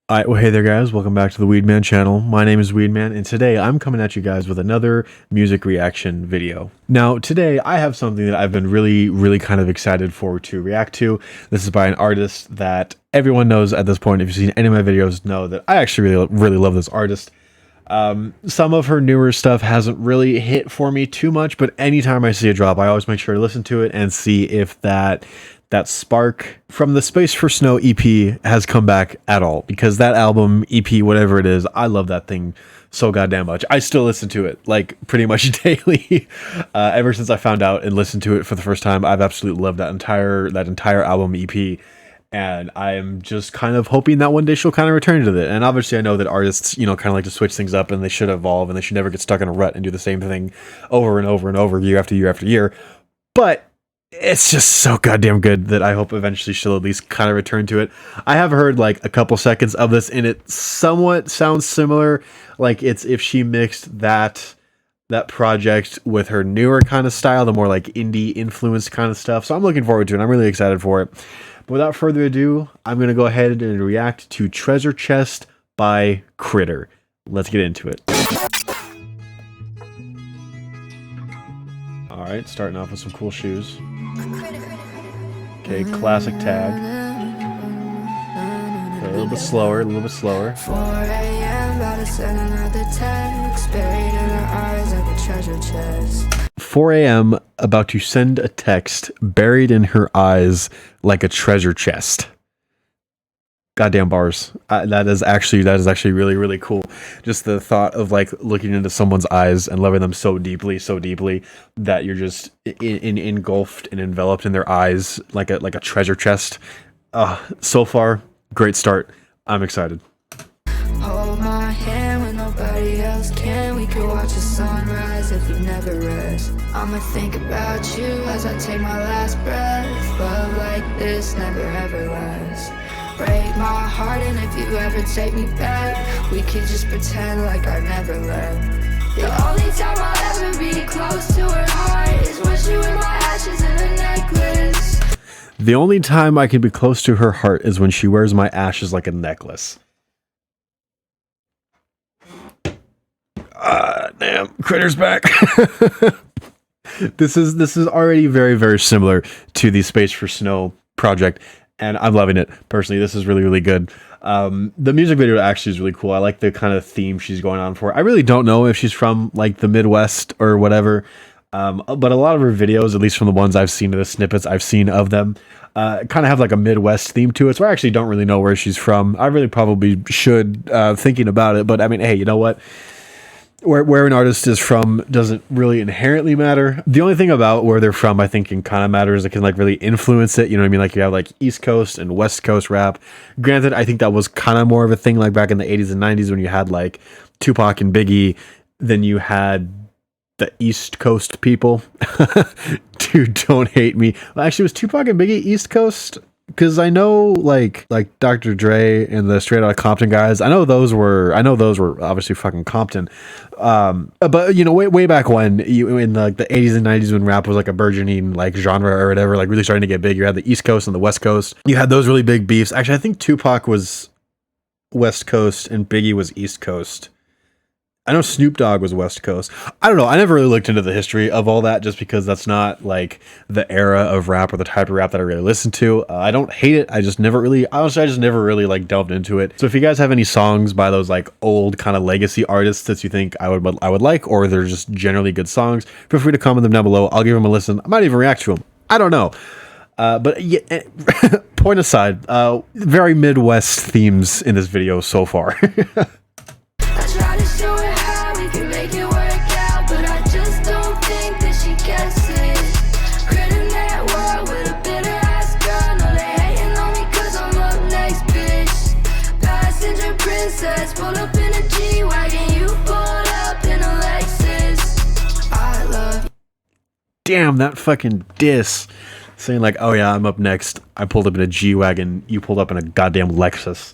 Alright, well, hey there guys, welcome back to the Weedman channel. My name is Weedman, and today I'm coming at you guys with another music reaction video. Now, today I have something that I've been really kind of excited for to react to. This is by an artist that everyone knows at this point. If you've seen any of my videos, know that I actually really love this artist. Some of her newer stuff hasn't really hit for me too much, but anytime I see a drop, I always make sure to listen to it and see if that spark from the Space for Snow EP has come back at all, because that album, EP, whatever it is, I love that thing so goddamn much. I still listen to it like pretty much daily. Ever since I found out and listened to it for the first time, I've absolutely loved that entire album EP. And I am just kind of hoping that one day she'll kind of return to it. And obviously I know that artists, you know, kind of like to switch things up, and they should evolve, and they should never get stuck in a rut and do the same thing over and over and over, year after year after year. But it's just so goddamn good that I hope eventually she'll at least kind of return to it. I have heard like a couple seconds of this, and it somewhat sounds similar. Like it's if she mixed that project with her newer kind of style, the more like indie influenced kind of stuff. So I'm looking forward to it. I'm really excited for it. But without further ado, I'm going to go ahead and react to Treasure Chest by Cr1tter. Let's get into it. Alright, starting off with some cool shoes. Okay, classic tag. Okay, a little bit slower, 4 a.m. about to send another text, buried in her eyes like a treasure chest. 4 a.m. about to send a text, buried in her eyes like a treasure chest. Goddamn bars. That is actually really cool. Just the thought of like looking into someone's eyes and loving them so deeply that you're just engulfed and enveloped in their eyes like a treasure chest. So far, great start. I'm excited. Hold my hand when nobody else can. We could watch the sunrise if we never rest. I'ma think about you as I take my last breath. Love like this never ever lasts. Break my heart, and if you ever take me back, we could just pretend like I never left. The only time I'll ever be close to her heart is when she wear my ashes in a necklace. The only time I can be close to her heart is when she wears my ashes like a necklace. Damn, Cr1tter's back. This is already very similar to the Space for Snow project, and I'm loving it personally. This is really good. The music video actually is really cool. I like the kind of theme she's going on for. I really don't know if she's from like the Midwest or whatever, but a lot of her videos, at least from the ones I've seen, the snippets I've seen of them, kind of have like a Midwest theme to it. So I actually don't really know where she's from. I really probably should, thinking about it. But I mean, hey, you know what? Where an artist is from doesn't really inherently matter. The only thing about where they're from, I think, can kind of matter is it can like really influence it. You know what I mean? Like you have like East Coast and West Coast rap. Granted, I think that was kind of more of a thing like back in the 80s and 90s when you had like Tupac and Biggie. Then you had the East Coast people. Dude, don't hate me. Well, actually, was Tupac and Biggie East Coast? Because I know like Dr. Dre and the Straight Outta Compton guys, I know those were obviously fucking Compton. But you know, way back when, in like the 80s and 90s, when rap was like a burgeoning like genre or whatever, like really starting to get big, you had the East Coast and the West Coast. You had those really big beefs. Actually, I think Tupac was West Coast and Biggie was East Coast. I know Snoop Dogg was West Coast. I don't know. I never really looked into the history of all that, just because that's not like the era of rap or the type of rap that I really listen to. I don't hate it. I just never really like delved into it. So if you guys have any songs by those like old kind of legacy artists that you think I would like, or they're just generally good songs, feel free to comment them down below. I'll give them a listen. I might even react to them. I don't know. But yeah, point aside, very Midwest themes in this video so far. Pull up in a G-Wagon, you pull up in a Lexus. I love you. Damn, that fucking diss. Saying like, oh yeah, I'm up next. I pulled up in a G-Wagon, you pulled up in a goddamn Lexus.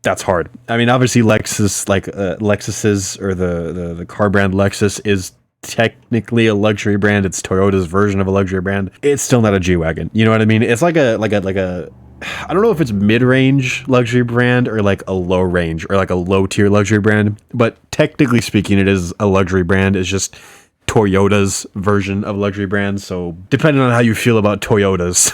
That's hard. I mean, obviously Lexus, like Lexus's, or the car brand Lexus is technically a luxury brand. It's Toyota's version of a luxury brand. It's still not a G-Wagon. You know what I mean? It's like a I don't know if it's mid-range luxury brand or like a low range or like a low tier luxury brand, but technically speaking, it is a luxury brand. It's just Toyota's version of luxury brands. So depending on how you feel about Toyotas,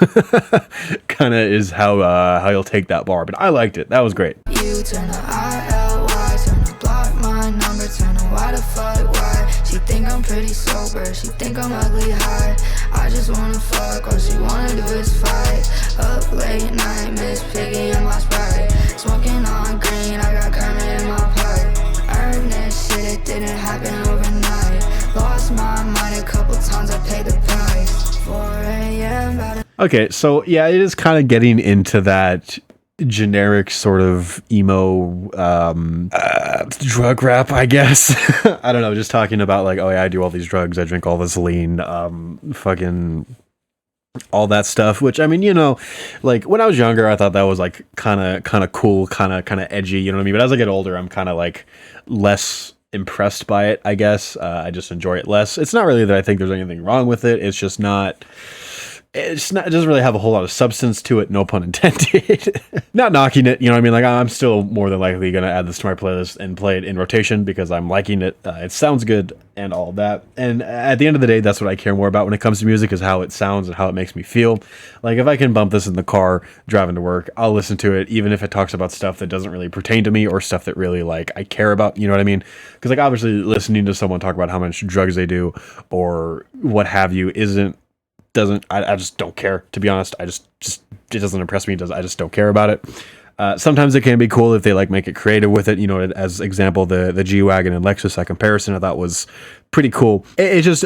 kind of is how you'll take that bar. But I liked it. That was great. You turn the ILY, turn the block my number, turn the why the fuck why? She think I'm pretty sober, she think I'm ugly high. I just wanna fuck, all she wanna do is fight. Up late night, Miss Piggy in my Sprite. Smoking on green, I got Kermit in my pipe. Earned this shit, it didn't happen overnight. Lost my mind a couple times, I paid the price. 4 a.m. Okay, so yeah, it is kind of getting into that generic sort of emo drug rap, I guess. I don't know, just talking about like, oh yeah, I do all these drugs, I drink all this lean, fucking all that stuff, which I mean, you know, like when I was younger, I thought that was like kind of cool, kind of edgy, you know what I mean? But as I get older, I'm kind of like less impressed by it, I guess. I just enjoy it less. It's not really that I think there's anything wrong with it. It doesn't really have a whole lot of substance to it, no pun intended. Not knocking it, you know what I mean? Like, I'm still more than likely going to add this to my playlist and play it in rotation because I'm liking it. It sounds good and all that. And at the end of the day, that's what I care more about when it comes to music, is how it sounds and how it makes me feel. Like, if I can bump this in the car driving to work, I'll listen to it, even if it talks about stuff that doesn't really pertain to me or stuff that really, like, I care about, you know what I mean? Because, like, obviously listening to someone talk about how much drugs they do or what have you I just don't care, to be honest. I just it doesn't impress me. I just don't care about it. Sometimes it can be cool if they like make it creative with it. You know, as example, the G-Wagon and Lexus, that comparison I thought was pretty cool. It just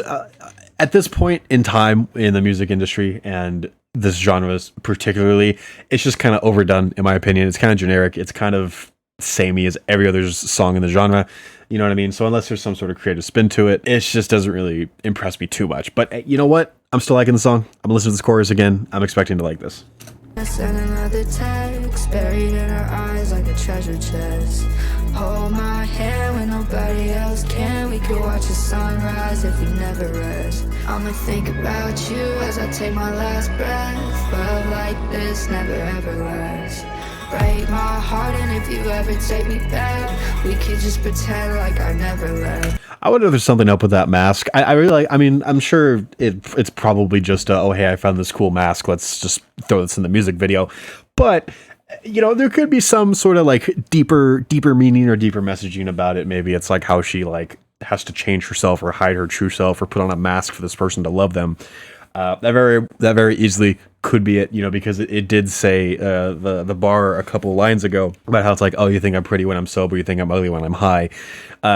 at this point in time in the music industry and this genre particularly, it's just kind of overdone in my opinion. It's kind of generic. It's kind of samey as every other song in the genre. You know what I mean? So unless there's some sort of creative spin to it, it just doesn't really impress me too much. But you know what? I'm still liking the song. I'm listening to this chorus again. I'm expecting to like this. Send another text, buried in her eyes like a treasure chest. Hold my hand when nobody else can. We could watch the sunrise if we never rest. I'ma think about you as I take my last breath. Love like this never ever lasts. Break my heart, and if you ever take me back, we could just pretend like I never left. I wonder if there's something up with that mask. I really like, I mean, I'm sure it's probably just oh, hey, I found this cool mask, let's just throw this in the music video. But, you know, there could be some sort of like deeper meaning or deeper messaging about it. Maybe it's like how she like has to change herself or hide her true self or put on a mask for this person to love them. That very easily could be it, you know, because it did say the bar a couple lines ago about how it's like, oh, you think I'm pretty when I'm sober, you think I'm ugly when I'm high,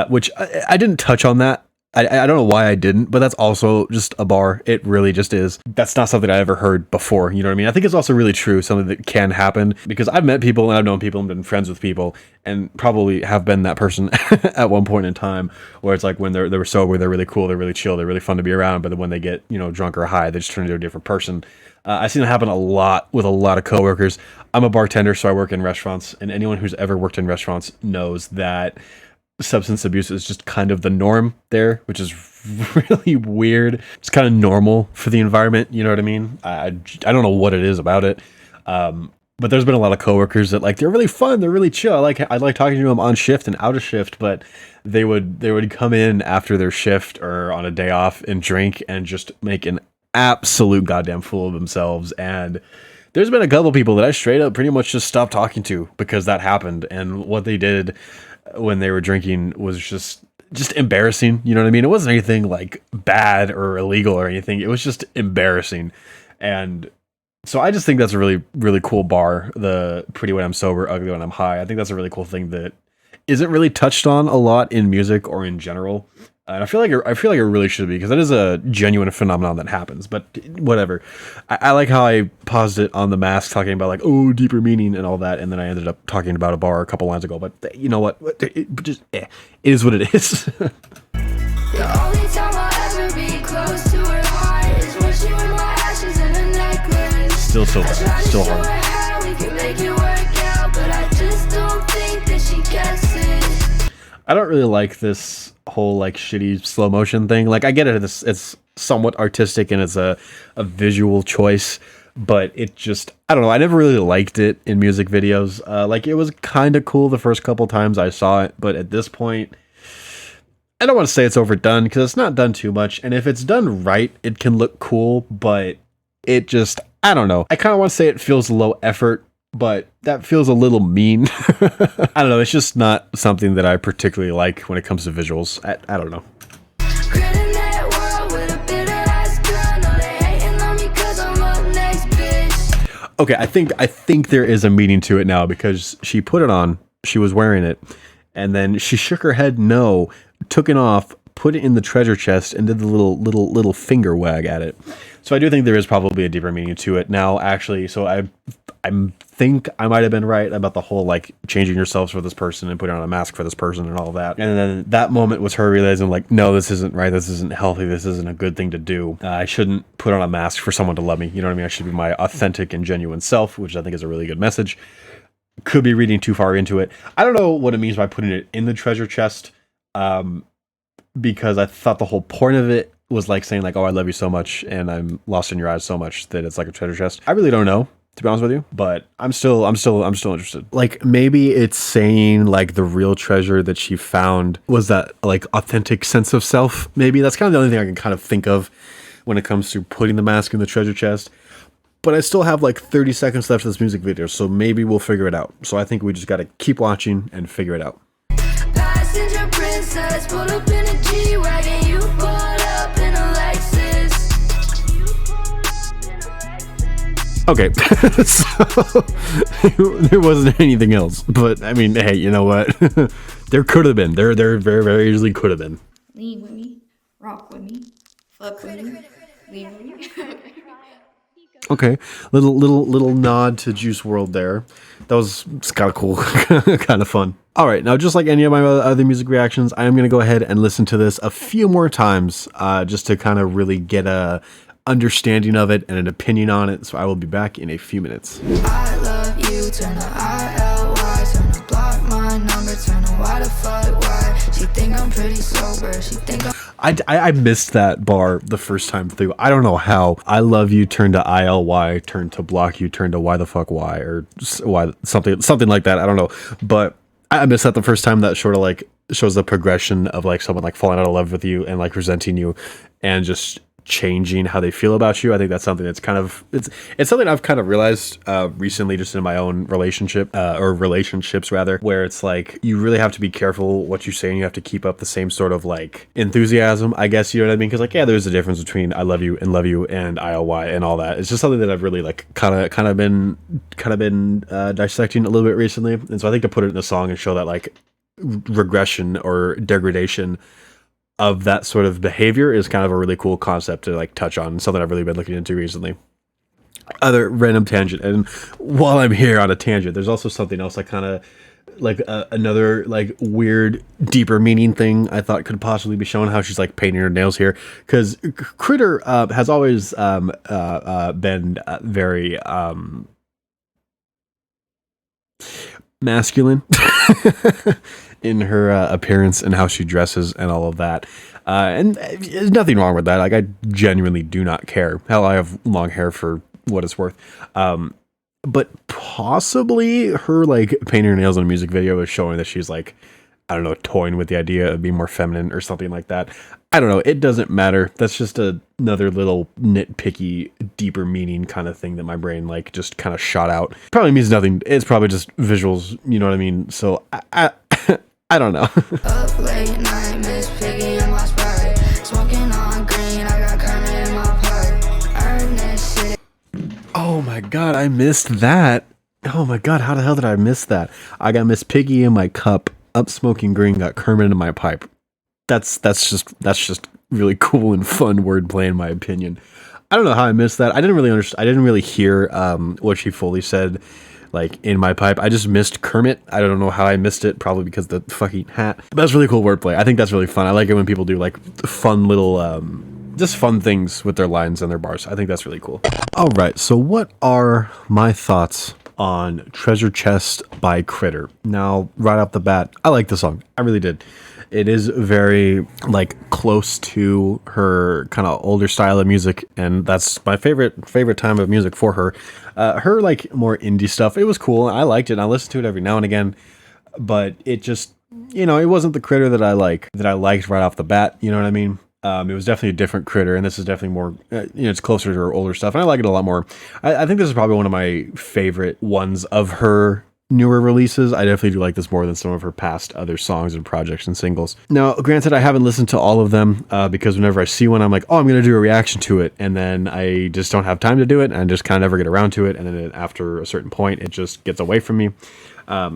which I didn't touch on that. I don't know why I didn't, but that's also just a bar. It really just is. That's not something I ever heard before. You know what I mean? I think it's also really true, something that can happen, because I've met people and I've known people and been friends with people and probably have been that person at one point in time where it's like when they were sober, they're really cool, they're really chill, they're really fun to be around. But then when they get, you know, drunk or high, they just turn into a different person. I've seen it happen a lot with a lot of coworkers. I'm a bartender, so I work in restaurants, and anyone who's ever worked in restaurants knows that substance abuse is just kind of the norm there, which is really weird. It's kind of normal for the environment, you know what I mean? I don't know what it is about it. But there's been a lot of coworkers that like, they're really fun, they're really chill. I like talking to them on shift and out of shift, but they would come in after their shift or on a day off and drink and just make an absolute goddamn fool of themselves. And there's been a couple people that I straight up pretty much just stopped talking to because that happened, and what they did when they were drinking was just embarrassing. You know what I mean? It wasn't anything like bad or illegal or anything. It was just embarrassing. And so I just think that's a really, really cool bar. The pretty when I'm sober, ugly when I'm high. I think that's a really cool thing that isn't really touched on a lot in music or in general. And I feel like it really should be, because that is a genuine phenomenon that happens. But whatever. I like how I paused it on the mask, talking about like, oh, deeper meaning and all that, and then I ended up talking about a bar a couple lines ago. But you know what? It is what it is. The only time I'll ever be close to her heart is when she wear my ashes in a necklace. Still so bad. Still hard. We can make it work out, but I just don't think that she gets it. I don't really like this whole like shitty slow motion thing. Like, I get it, it's somewhat artistic and it's a visual choice, but it just, I don't know, I never really liked it in music videos. Like, it was kind of cool the first couple times I saw it, but at this point, I don't want to say it's overdone because it's not done too much. And if it's done right, it can look cool, but it just, I don't know. I kind of want to say it feels low effort, but that feels a little mean. I don't know. It's just not something that I particularly like when it comes to visuals. I don't know. Okay, I think there is a meaning to it now because she put it on, she was wearing it, and then she shook her head no, took it off, put it in the treasure chest, and did the little finger wag at it. So I do think there is probably a deeper meaning to it now. Actually, so I think I might have been right about the whole like changing yourselves for this person and putting on a mask for this person and all of that. And then that moment was her realizing like, no, this isn't right. This isn't healthy. This isn't a good thing to do. I shouldn't put on a mask for someone to love me. You know what I mean? I should be my authentic and genuine self, which I think is a really good message. Could be reading too far into it. I don't know what it means by putting it in the treasure chest. Because I thought the whole point of it was like saying like, oh, I love you so much and I'm lost in your eyes so much that it's like a treasure chest. I really don't know, to be honest with you, but I'm still interested. Like maybe it's saying like the real treasure that she found was that like authentic sense of self. Maybe that's kind of the only thing I can kind of think of when it comes to putting the mask in the treasure chest. But I still have like 30 seconds left of this music video, so maybe we'll figure it out. So I think we just got to keep watching and figure it out. Passenger princess, pull up in a G-Wagon, you pull up in a Lexus. Okay, so there wasn't anything else, but I mean, hey, you know what? There could have been. There very, very easily could have been. Lean with me, rock with me, fuck with me, lean with me. Okay, little nod to Juice WRLD there. That was kind of cool, kind of fun. All right, now just like any of my other music reactions, I am going to go ahead and listen to this a few more times just to kind of really get a understanding of it and an opinion on it. So I will be back in a few minutes. I love you, turn the ILY, turn the block my number, turn the why the fuck why. She think I'm pretty sober, she think I missed that bar the first time through. I don't know how. I love you, turn to ILY, turn to block you, turn to why the fuck why, or why something like that. I don't know. But I missed that the first time. That sort of like shows the progression of like someone like falling out of love with you and like resenting you and just changing how they feel about you. I think that's something that's kind of it's something I've kind of realized recently just in my own relationship or relationships rather, where it's like you really have to be careful what you say and you have to keep up the same sort of like enthusiasm, I guess, you know what I mean? Because like, yeah, there's a difference between I love you and ILY and all that. It's just something that I've really like kind of been dissecting a little bit recently, and so I think to put it in a song and show that like regression or degradation of that sort of behavior is kind of a really cool concept to like touch on, something I've really been looking into recently. Other random tangent, and while I'm here on a tangent, there's also something else I kind of like another like weird deeper meaning thing I thought could possibly be shown, how she's like painting her nails here, because Cr1tter has always been very masculine in her appearance and how she dresses and all of that. And there's nothing wrong with that. Like, I genuinely do not care. Hell, I have long hair for what it's worth. But possibly her, like, painting her nails in a music video is showing that she's, like, I don't know, toying with the idea of being more feminine or something like that. I don't know. It doesn't matter. That's just another little nitpicky, deeper meaning kind of thing that my brain like just kind of shot out. Probably means nothing. It's probably just visuals. You know what I mean? So I don't know. up late night, Miss Piggy in my Sprite. Smoking on green, I got Kermit in my pipe. Earn this shit. Oh my god, I missed that. Oh my god, how the hell did I miss that? I got Miss Piggy in my cup, up smoking green, got Kermit in my pipe. That's just really cool and fun wordplay in my opinion. I don't know how I missed that. I didn't really hear what she fully said, like in my pipe. I just missed Kermit. I don't know how I missed it. Probably because of the fucking hat. But that's really cool wordplay. I think that's really fun. I like it when people do like fun little just fun things with their lines and their bars. I think that's really cool. All right. So what are my thoughts on Treasure Chest by Cr1tter? Now, right off the bat, I like the song. I really did. It is very like close to her kind of older style of music, and that's my favorite time of music for her. Her like more indie stuff, it was cool. I liked it. And I listened to it every now and again, but it just, you know, it wasn't the Critter that I liked right off the bat. You know what I mean? It was definitely a different Critter, and this is definitely more, you know, it's closer to her older stuff, and I like it a lot more. I think this is probably one of my favorite ones of her newer releases. I definitely do like this more than some of her past other songs and projects and singles. Now, granted, I haven't listened to all of them because whenever I see one, I'm like, oh, I'm going to do a reaction to it, and then I just don't have time to do it, and I just kind of never get around to it, and then after a certain point, it just gets away from me.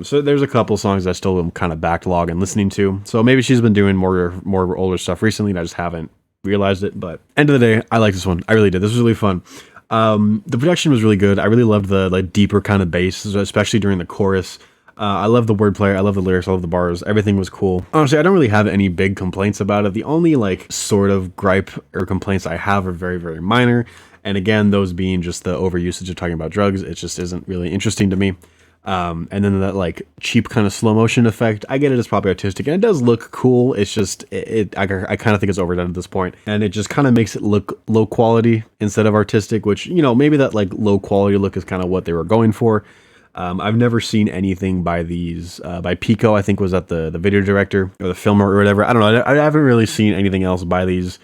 So there's a couple songs I still am kind of backlog and listening to. So maybe she's been doing more older stuff recently, and I just haven't realized it. But end of the day, I like this one. I really did. This was really fun. The production was really good. I really loved the like deeper kind of bass, especially during the chorus. I love the wordplay. I love the lyrics. I love the bars. Everything was cool. Honestly, I don't really have any big complaints about it. The only like sort of gripe or complaints I have are very, very minor. And again, those being just the overusage of talking about drugs. It just isn't really interesting to me. And then that like cheap kind of slow motion effect, I get it, it's probably artistic and it does look cool. It's just I kind of think it's overdone at this point, and it just kind of makes it look low quality instead of artistic, which, you know, maybe that like low quality look is kind of what they were going for. I've never seen anything by these by Pico, I think was that the video director or the filmer or whatever. I don't know. I haven't really seen anything else by these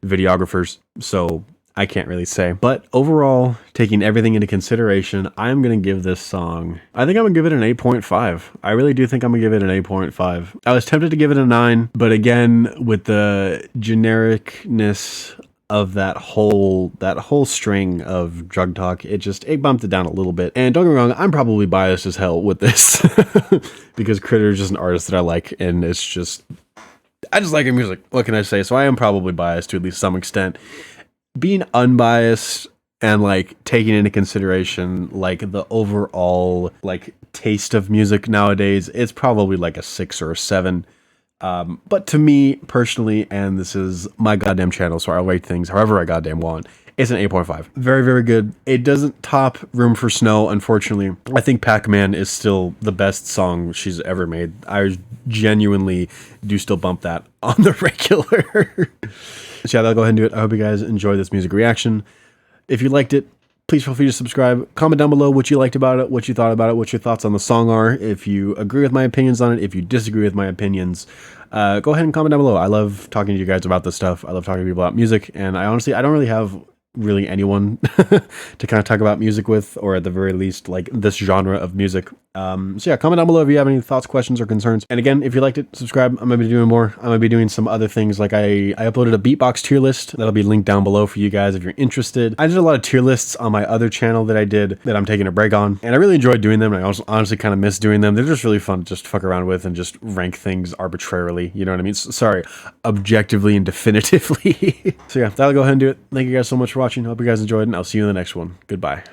videographers, so I can't really say. But overall, taking everything into consideration, I'm going to give this song, I think I'm going to give it an 8.5. I really do think I'm going to give it an 8.5. I was tempted to give it a 9, but again, with the genericness of that whole string of drug talk, it bumped it down a little bit. And don't get me wrong, I'm probably biased as hell with this because Cr1tter is just an artist that I like, and I just like her music. What can I say? So I am probably biased to at least some extent. Being unbiased and like taking into consideration like the overall like taste of music nowadays, it's probably like a 6 or a 7. But to me personally, and this is my goddamn channel, so I'll rate things however I goddamn want, it's an 8.5. Very, very good. It doesn't top Room for Snow, unfortunately. I think Pac-Man is still the best song she's ever made. I genuinely do still bump that on the regular. So yeah, that'll go ahead and do it. I hope you guys enjoyed this music reaction. If you liked it, please feel free to subscribe. Comment down below what you liked about it, what you thought about it, what your thoughts on the song are. If you agree with my opinions on it, if you disagree with my opinions, go ahead and comment down below. I love talking to you guys about this stuff. I love talking to people about music, and I don't really have anyone to kind of talk about music with, or at the very least like this genre of music. So yeah, comment down below if you have any thoughts, questions, or concerns. And again, if you liked it, subscribe. I'm gonna be doing more. I'm gonna be doing some other things, like I uploaded a beatbox tier list that'll be linked down below for you guys if you're interested. I did a lot of tier lists on my other channel that I'm taking a break on, and I really enjoyed doing them. And I also honestly kind of miss doing them. They're just really fun to just fuck around with and just rank things arbitrarily, you know what I mean? Sorry, objectively and definitively. So yeah, that'll go ahead and do it. Thank you guys so much for watching. Hope you guys enjoyed, and I'll see you in the next one. Goodbye.